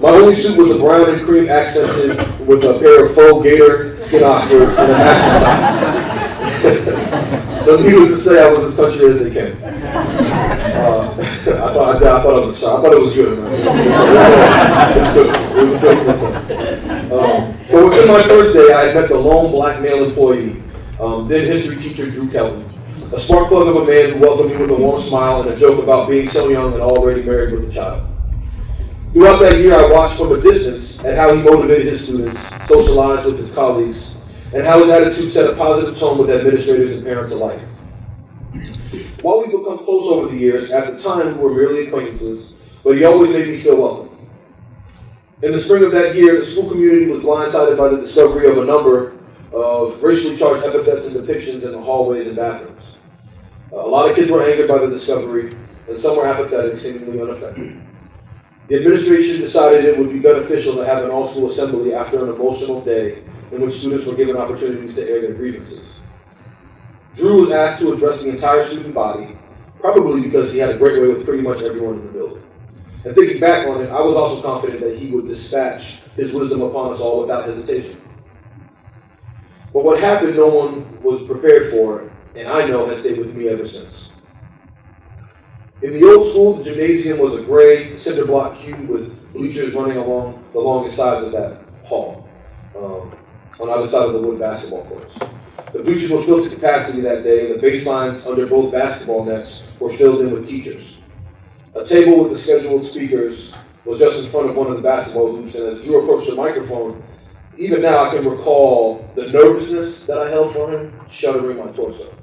My only suit was a brown and cream accented with a pair of faux gator skin Oxfords and a matching tie. So needless to say, I was as country as they came. I thought it was good. Man. It was a good one. But within my first day, I had met the lone black male employee, then history teacher Drew Kelton, a spark plug of a man who welcomed me with a warm smile and a joke about being so young and already married with a child. Throughout that year, I watched from a distance at how he motivated his students, socialized with his colleagues, and how his attitude set a positive tone with administrators and parents alike. While we've become close over the years, at the time we were merely acquaintances, but he always made me feel welcome. In the spring of that year, the school community was blindsided by the discovery of a number of racially charged epithets and depictions in the hallways and bathrooms. A lot of kids were angered by the discovery, and some were apathetic, seemingly unaffected. The administration decided it would be beneficial to have an all-school assembly after an emotional day in which students were given opportunities to air their grievances. Drew was asked to address the entire student body, probably because he had a great way with pretty much everyone in the building. And thinking back on it, I was also confident that he would dispatch his wisdom upon us all without hesitation. But what happened, no one was prepared for, and I know has stayed with me ever since. In the old school, the gymnasium was a gray cinder block cube with bleachers running along the longest sides of that hall, on either side of the wood basketball courts. The bleachers were filled to capacity that day, and the baselines under both basketball nets were filled in with teachers. A table with the scheduled speakers was just in front of one of the basketball hoops, and as Drew approached the microphone, even now I can recall the nervousness that I held for him shuddering my torso.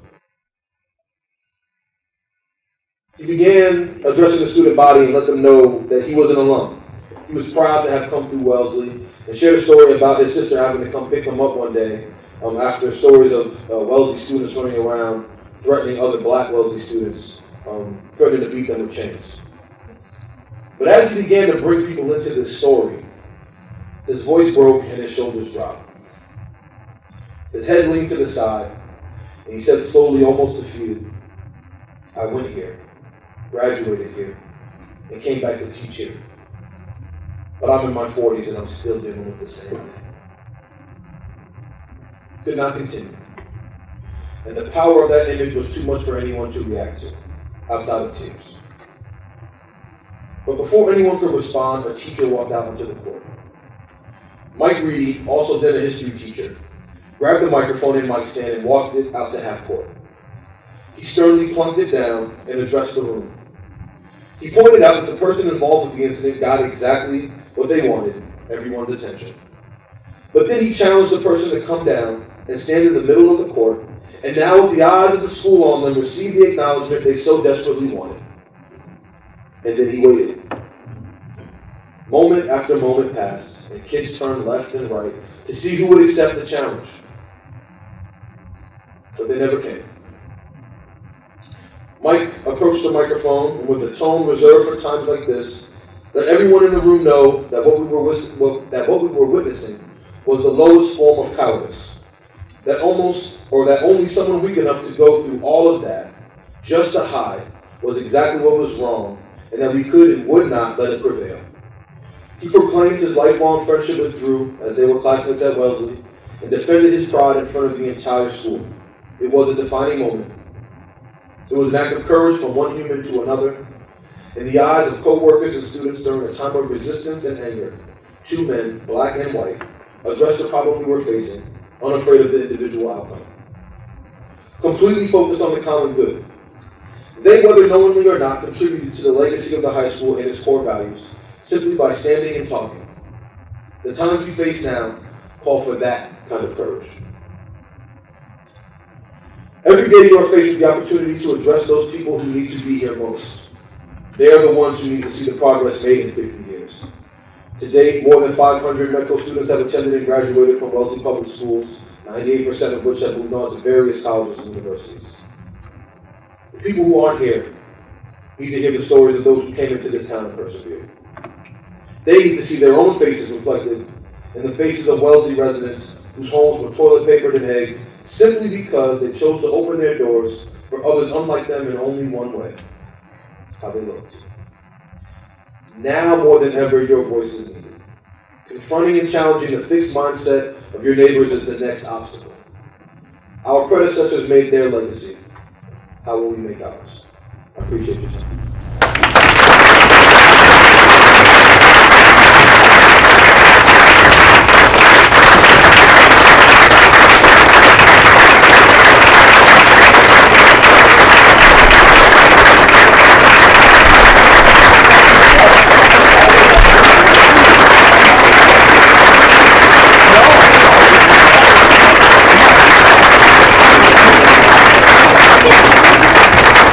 He began addressing the student body and let them know that he was an alum. He was proud to have come through Wellesley and shared a story about his sister having to come pick him up one day after stories of Wellesley students running around threatening other black Wellesley students, threatening to beat them with chains. But as he began to bring people into this story, his voice broke and his shoulders dropped. His head leaned to the side, and he said slowly, almost defeated, "I went here, graduated here, and came back to teach here. But I'm in my 40s and I'm still dealing with the same thing." Could not continue. And the power of that image was too much for anyone to react to, outside of tears. But before anyone could respond, a teacher walked out onto the court. Mike Reedy, also then a history teacher, grabbed the microphone and mic stand and walked it out to half court. He sternly plunked it down and addressed the room. He pointed out that the person involved with the incident got exactly what they wanted, everyone's attention. But then he challenged the person to come down and stand in the middle of the court, and now with the eyes of the school on them, receive the acknowledgement they so desperately wanted. And then he waited. Moment after moment passed, and kids turned left and right to see who would accept the challenge. But they never came. Mike approached the microphone, and with a tone reserved for times like this, let everyone in the room know that what we were witnessing was the lowest form of cowardice. That only someone weak enough to go through all of that, just to hide, was exactly what was wrong, and that we could and would not let it prevail. He proclaimed his lifelong friendship with Drew, as they were classmates at Wellesley, and defended his pride in front of the entire school. It was a defining moment. It was an act of courage from one human to another. In the eyes of co-workers and students during a time of resistance and anger, two men, black and white, addressed the problem we were facing, unafraid of the individual outcome. Completely focused on the common good. They, whether knowingly or not, contributed to the legacy of the high school and its core values, simply by standing and talking. The times we face now call for that kind of courage. Every day you are faced with the opportunity to address those people who need to be here most. They are the ones who need to see the progress made in 50 years. To date, more than 500 medical students have attended and graduated from Wellesley Public Schools, 98% of which have moved on to various colleges and universities. The people who aren't here need to hear the stories of those who came into this town and persevered. They need to see their own faces reflected in the faces of Wellesley residents whose homes were toilet papered and egged simply because they chose to open their doors for others unlike them in only one way: how they looked. Now more than ever, your voice is needed. Confronting and challenging the fixed mindset of your neighbors is the next obstacle. Our predecessors made their legacy. How will we make ours? I appreciate your time.